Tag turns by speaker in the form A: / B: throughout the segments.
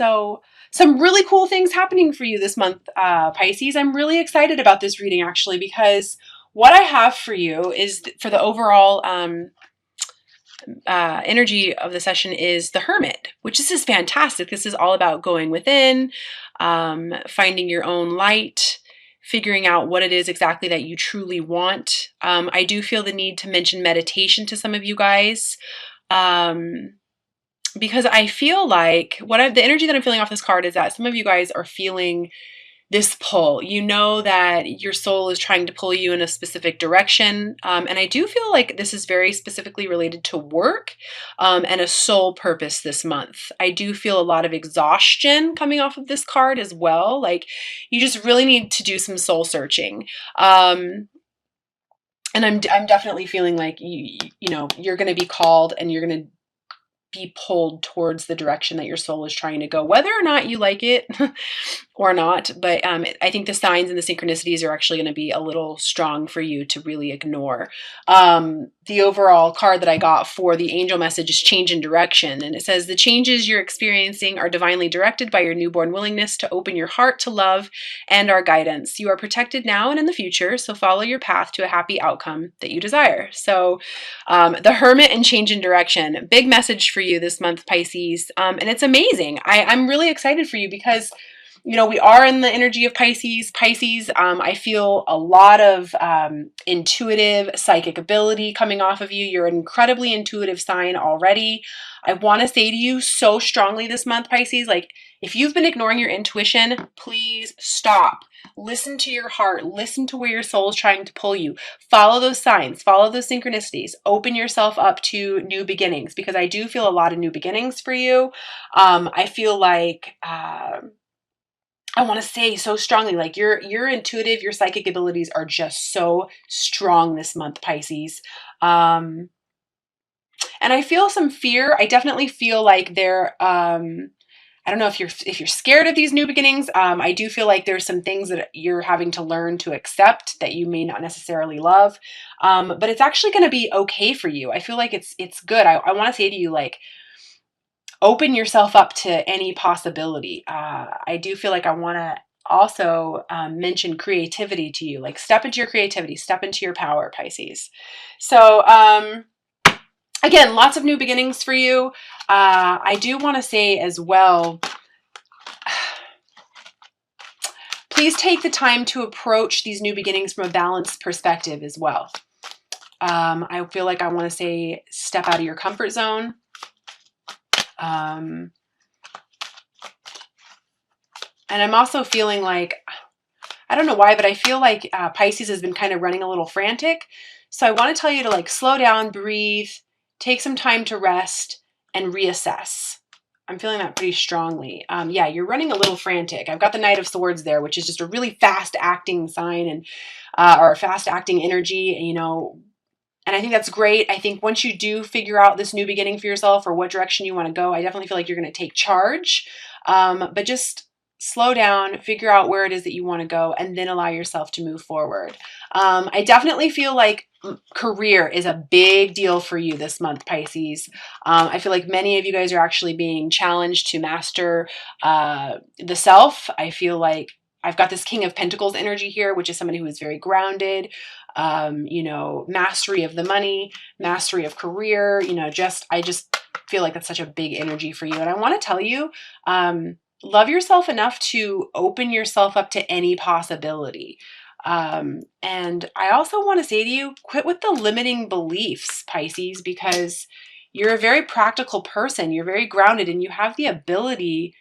A: So some really cool things happening for you this month, Pisces. I'm really excited about this reading actually, because what I have for you is for the overall energy of the session is the Hermit, which this is fantastic. This is all about going within, finding your own light, figuring out what it is exactly that you truly want. I do feel the need to mention meditation to some of you guys. Because I feel like the energy that I'm feeling off this card is that some of you guys are feeling this pull. You know that your soul is trying to pull you in a specific direction. And I do feel like this is very specifically related to work and a soul purpose this month. I do feel a lot of exhaustion coming off of this card as well. Like you just really need to do some soul searching. And I'm definitely feeling like you're going to be called and you're going to be pulled towards the direction that your soul is trying to go, whether or not you like it or not. But I think the signs and the synchronicities are actually going to be a little strong for you to really ignore. The overall card that I got for the angel message is change in direction. And it says the changes you're experiencing are divinely directed by your newborn willingness to open your heart to love and our guidance. You are protected now and in the future, so follow your path to a happy outcome that you desire. So the Hermit and change in direction, big message for you this month, Pisces. And it's amazing. I'm really excited for you because we are in the energy of Pisces. I feel a lot of intuitive psychic ability coming off of you. You're an incredibly intuitive sign already. I want to say to you so strongly this month, Pisces, like if you've been ignoring your intuition, please stop. Listen to your heart. Listen to where your soul is trying to pull you. Follow those signs. Follow those synchronicities. Open yourself up to new beginnings, because I do feel a lot of new beginnings for you. I feel like I want to say so strongly, like your intuitive, your psychic abilities are just so strong this month, Pisces. And I feel some fear. I definitely feel like I don't know if you're scared of these new beginnings. I do feel like there's some things that you're having to learn to accept that you may not necessarily love. But it's actually going to be okay for you. I feel like it's good. I want to say to you, like, open yourself up to any possibility. I do feel like I want to also mention creativity to you. Like step into your creativity, step into your power, Pisces. So again, lots of new beginnings for you. I do want to say as well, please take the time to approach these new beginnings from a balanced perspective as well. I feel like I want to say step out of your comfort zone. And I'm also feeling like, I don't know why, but I feel like Pisces has been kind of running a little frantic. So I want to tell you to like slow down, breathe, take some time to rest and reassess. I'm feeling that pretty strongly. Yeah, you're running a little frantic. I've got the Knight of Swords there, which is just a really fast acting sign and or fast acting energy, and I think that's great. I think once you do figure out this new beginning for yourself or what direction you want to go, I definitely feel like you're going to take charge. But just slow down, figure out where it is that you want to go, and then allow yourself to move forward. I definitely feel like career is a big deal for you this month, Pisces. I feel like many of you guys are actually being challenged to master the self. I feel like I've got this King of Pentacles energy here, which is somebody who is very grounded, mastery of the money, mastery of career, I just feel like that's such a big energy for you. And I want to tell you, love yourself enough to open yourself up to any possibility. And I also want to say to you, quit with the limiting beliefs, Pisces, because you're a very practical person. You're very grounded and you have the ability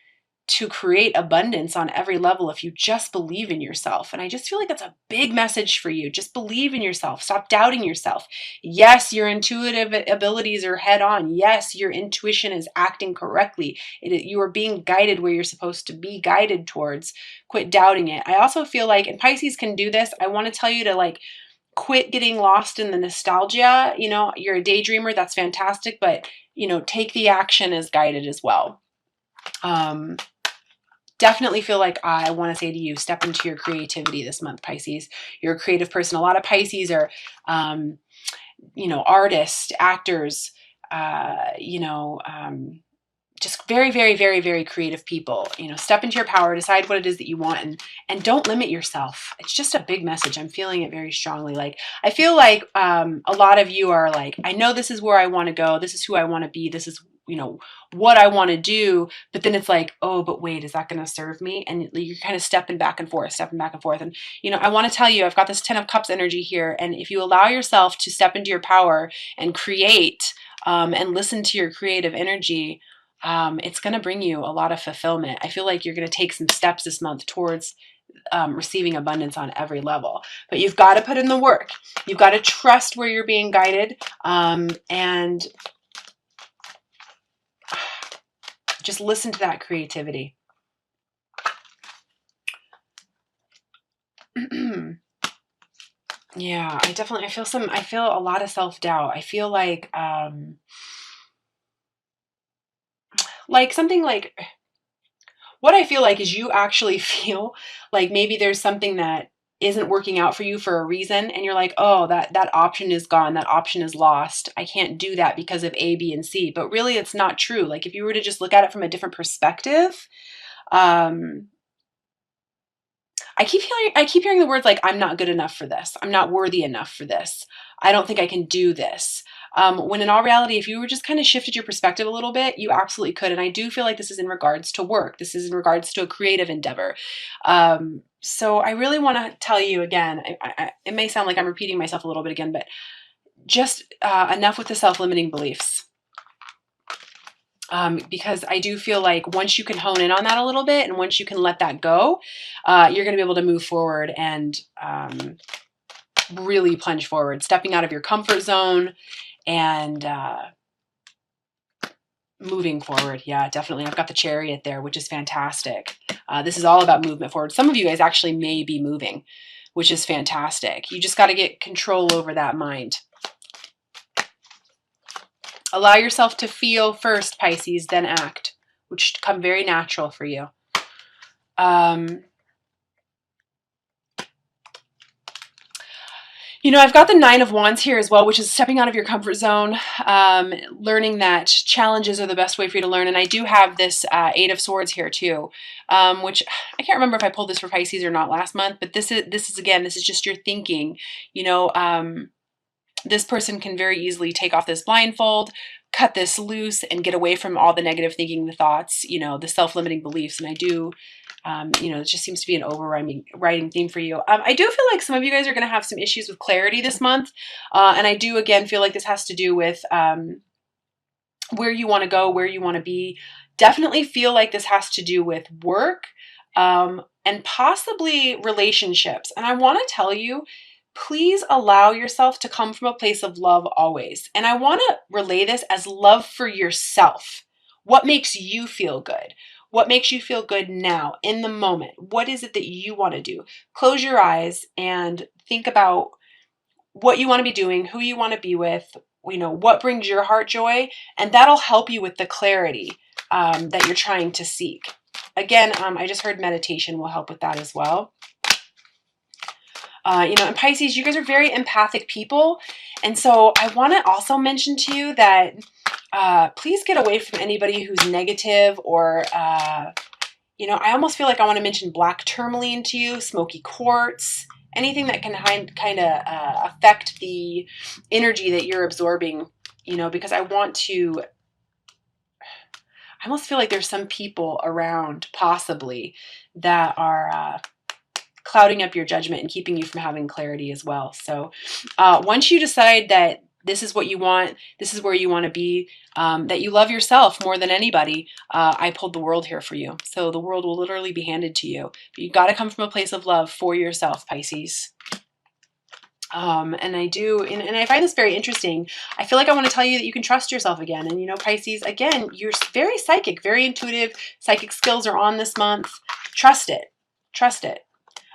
A: to create abundance on every level if you just believe in yourself. And I just feel like that's a big message for you. Just believe in yourself. Stop doubting yourself. Yes, your intuitive abilities are head on. Yes, your intuition is acting correctly. You are being guided where you're supposed to be guided towards. Quit doubting it. I also feel like, and Pisces can do this, I want to tell you to like, quit getting lost in the nostalgia. You're a daydreamer. That's fantastic. But, take the action as guided as well. Definitely feel like I want to say to you, step into your creativity this month, Pisces. You're a creative person. A lot of Pisces are, artists, actors, just very, very, very, very creative people. Step into your power, decide what it is that you want, and don't limit yourself. It's just a big message. I'm feeling it very strongly. Like, I feel like a lot of you are like, I know this is where I want to go. This is who I want to be. This is, what I want to do. But then it's like, oh, but wait, is that going to serve me? And you're kind of stepping back and forth, stepping back and forth. And, I want to tell you, I've got this 10 of Cups energy here. And if you allow yourself to step into your power and create, and listen to your creative energy, it's going to bring you a lot of fulfillment. I feel like you're going to take some steps this month towards receiving abundance on every level. But you've got to put in the work. You've got to trust where you're being guided, and just listen to that creativity. Yeah, I feel a lot of self-doubt. I feel like something like, what I feel like is you actually feel like maybe there's something that isn't working out for you for a reason, and you're like, oh, that option is gone, that option is lost, I can't do that because of A, B, and C. But really, it's not true. Like, if you were to just look at it from a different perspective, um, I keep hearing the words like, I'm not good enough for this. I'm not worthy enough for this. I don't think I can do this. When in all reality, if you were just kind of shifted your perspective a little bit, you absolutely could. And I do feel like this is in regards to work. This is in regards to a creative endeavor. So I really want to tell you again, it may sound like I'm repeating myself a little bit again, but just enough with the self-limiting beliefs. Because I do feel like once you can hone in on that a little bit, and once you can let that go, you're going to be able to move forward and really plunge forward, stepping out of your comfort zone and moving forward. Yeah, definitely. I've got the Chariot there, which is fantastic. This is all about movement forward. Some of you guys actually may be moving, which is fantastic. You just got to get control over that mind. Allow yourself to feel first, Pisces, then act, which come very natural for you. I've got the 9 of Wands here as well, which is stepping out of your comfort zone, learning that challenges are the best way for you to learn. And I do have this 8 of Swords here too, which I can't remember if I pulled this for Pisces or not last month, but this is just your thinking. This person can very easily take off this blindfold, cut this loose, and get away from all the negative thinking, the thoughts, the self-limiting beliefs. And I do, it just seems to be an overriding theme for you. I do feel like some of you guys are going to have some issues with clarity this month. And I do, again, feel like this has to do with where you want to go, where you want to be. Definitely feel like this has to do with work, and possibly relationships. And I want to tell you, please allow yourself to come from a place of love always. And I want to relay this as love for yourself. What makes you feel good? What makes you feel good now, in the moment? What is it that you want to do? Close your eyes and think about what you want to be doing, who you want to be with, what brings your heart joy, and that'll help you with the clarity that you're trying to seek. Again, I just heard meditation will help with that as well. And Pisces, you guys are very empathic people. And so I want to also mention to you that please get away from anybody who's negative or, I almost feel like I want to mention black tourmaline to you, smoky quartz, anything that can kind of affect the energy that you're absorbing, because I almost feel like there's some people around possibly that are clouding up your judgment and keeping you from having clarity as well. So once you decide that this is what you want, this is where you want to be, that you love yourself more than anybody, I pulled the world here for you. So the world will literally be handed to you. But you got to come from a place of love for yourself, Pisces. And I find this very interesting. I feel like I want to tell you that you can trust yourself again. And Pisces, again, you're very psychic, very intuitive. Psychic skills are on this month. Trust it. Trust it.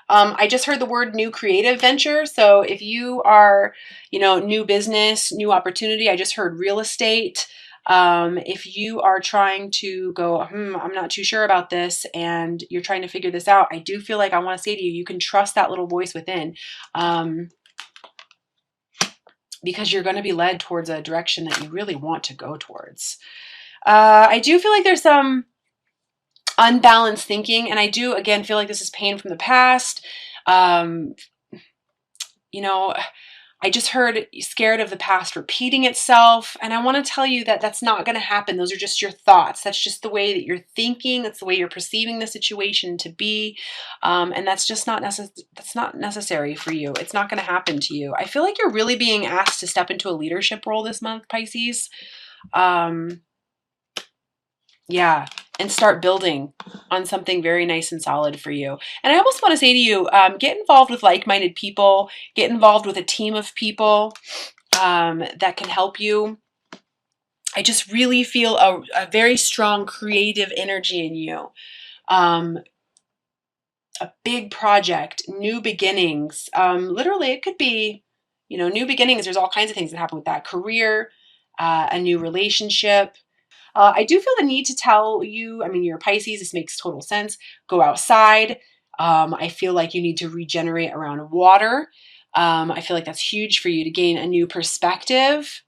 A: I just heard the word new creative venture. So if you are, new business, new opportunity, I just heard real estate. If you are trying to go, I'm not too sure about this, and you're trying to figure this out, I do feel like I want to say to you, you can trust that little voice within, because you're going to be led towards a direction that you really want to go towards. I do feel like there's some unbalanced thinking, and I do, again, feel like this is pain from the past. Um, you know, I just heard scared of the past repeating itself. And I want to tell you that that's not going to happen. Those are just your thoughts. That's just the way that you're thinking. That's the way you're perceiving the situation to be. And that's just that's not necessary for you. It's not going to happen to you. I feel like you're really being asked to step into a leadership role this month, Pisces. Yeah, and start building on something very nice and solid for you. And I almost want to say to you, get involved with like-minded people, get involved with a team of people that can help you. I just really feel a very strong creative energy in you. A big project, new beginnings. Literally, it could be, new beginnings. There's all kinds of things that happen with that. Career, a new relationship. I do feel the need to tell you, I mean, you're a Pisces, this makes total sense. Go outside. I feel like you need to regenerate around water. I feel like that's huge for you to gain a new perspective.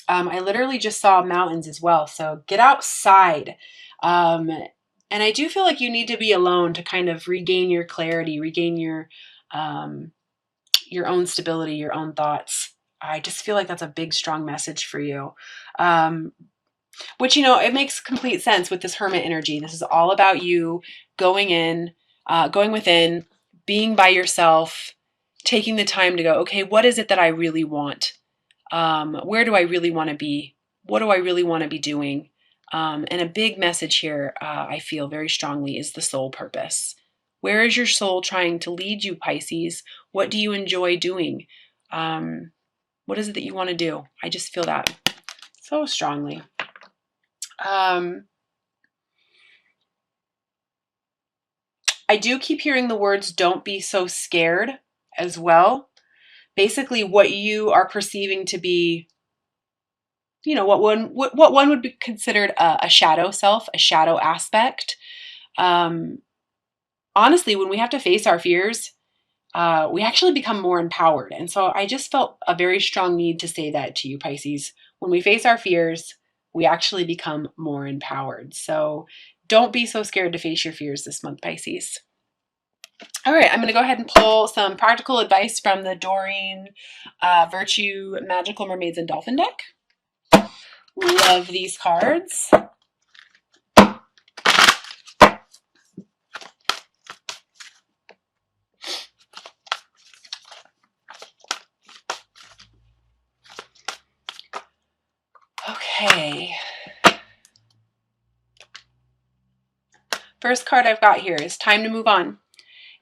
A: I literally just saw mountains as well. So get outside. And I do feel like you need to be alone to kind of regain your clarity, regain your own stability, your own thoughts. I just feel like that's a big, strong message for you. Which, it makes complete sense with this Hermit energy. This is all about you going within, being by yourself, taking the time to go, okay, what is it that I really want? Where do I really want to be? What do I really want to be doing? And a big message here, I feel very strongly, is the soul purpose. Where is your soul trying to lead you, Pisces? What do you enjoy doing? What is it that you want to do? I just feel that so strongly. I do keep hearing the words, don't be so scared as well. Basically, what you are perceiving to be, what one would be considered a shadow self, a shadow aspect. Honestly, when we have to face our fears, we actually become more empowered. And so I just felt a very strong need to say that to you, Pisces. When we face our fears, we actually become more empowered. So don't be so scared to face your fears this month, Pisces. All right, I'm going to go ahead and pull some practical advice from the Doreen Virtue Magical Mermaids and Dolphin deck. Love these cards. Okay. First card I've got here is time to move on.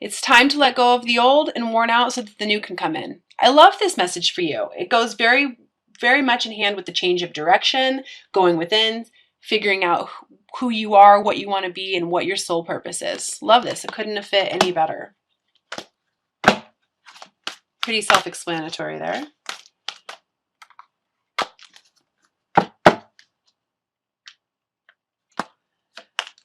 A: It's time to let go of the old and worn out so that the new can come in. I love this message for you. It goes very, very much in hand with the change of direction, going within, figuring out who you are, what you want to be, and what your soul purpose is. Love this. It couldn't have fit any better. Pretty self-explanatory there.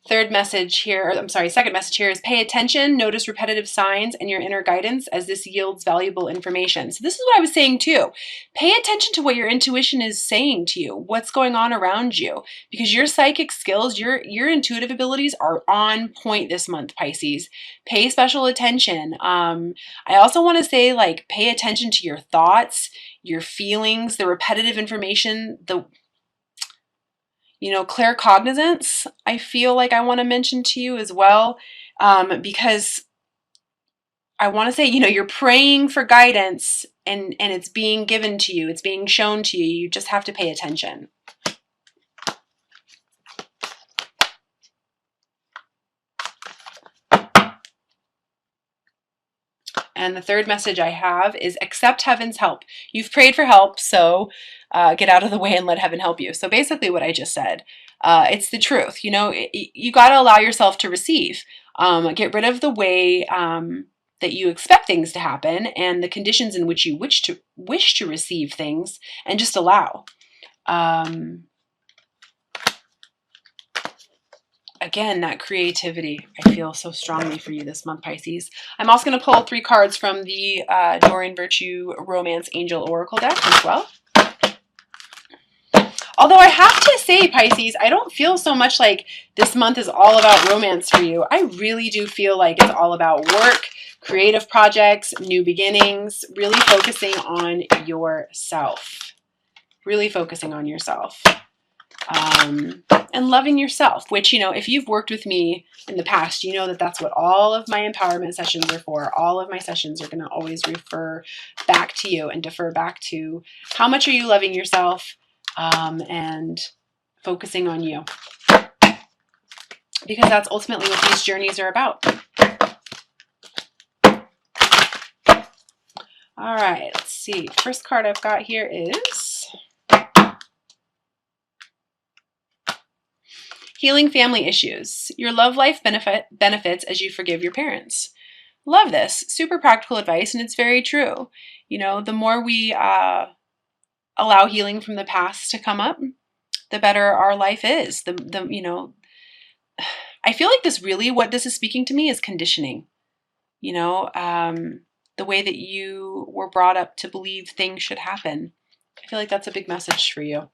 A: Second message here is pay attention, notice repetitive signs and your inner guidance as this yields valuable information. So this is what I was saying too. Pay attention to what your intuition is saying to you, what's going on around you, because your psychic skills, your intuitive abilities are on point this month, Pisces. Pay special attention. I also want to say, pay attention to your thoughts, your feelings, the repetitive information, claircognizance, I feel like I want to mention to you as well, because I want to say, you're praying for guidance and it's being given to you. It's being shown to you. You just have to pay attention. And the third message I have is accept heaven's help. You've prayed for help, so get out of the way and let heaven help you. So basically what I just said, it's the truth. You got to allow yourself to receive. Get rid of the way that you expect things to happen and the conditions in which you wish to receive things, and just allow. Again, that creativity, I feel so strongly for you this month, Pisces. I'm also going to pull 3 cards from the Doreen Virtue Romance Angel Oracle deck as well. Although I have to say, Pisces, I don't feel so much like this month is all about romance for you. I really do feel like it's all about work, creative projects, new beginnings, really focusing on yourself. Really focusing on yourself. And loving yourself, which, you know, if you've worked with me in the past, you know that that's what all of my empowerment sessions are for. All of my sessions are going to always refer back to you and defer back to how much are you loving yourself, and focusing on you, because that's ultimately what these journeys are about. All right, let's see. First card I've got here is healing family issues. Your love life benefits as you forgive your parents. Love this. Super practical advice, and it's very true. You know, the more we allow healing from the past to come up, the better our life is. You know, I feel like what this is speaking to me is conditioning. You know, the way that you were brought up to believe things should happen. I feel like that's a big message for you.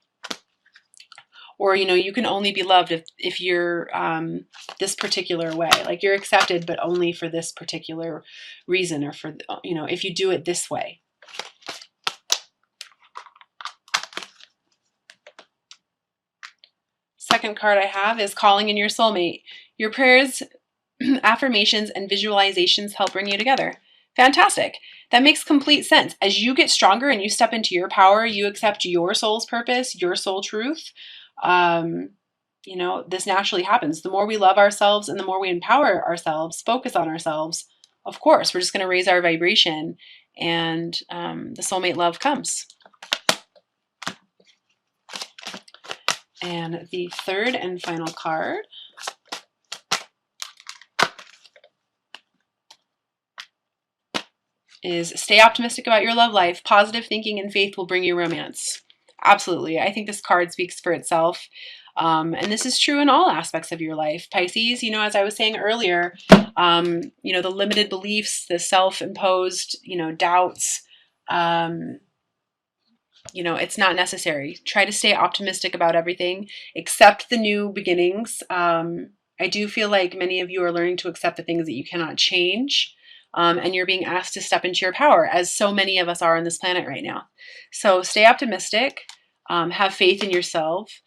A: Or, you know, you can only be loved if you're this particular way. Like, you're accepted, but only for this particular reason, or for, you know, if you do it this way. Second card I have is calling in your soulmate. Your prayers, affirmations, and visualizations help bring you together. Fantastic. That makes complete sense. As you get stronger and you step into your power, you accept your soul's purpose, your soul truth. You know, this naturally happens. The more we love ourselves and the more we empower ourselves, focus on ourselves, of course, we're just going to raise our vibration, and the soulmate love comes. And the third and final card is stay optimistic about your love life. Positive thinking and faith will bring you romance. Absolutely. I think this card speaks for itself. And this is true in all aspects of your life. Pisces, you know, as I was saying earlier, you know, the limited beliefs, the self-imposed, you know, doubts, you know, it's not necessary. Try to stay optimistic about everything. Accept the new beginnings. I do feel like many of you are learning to accept the things that you cannot change. And you're being asked to step into your power, as so many of us are on this planet right now. So stay optimistic. Have faith in yourself.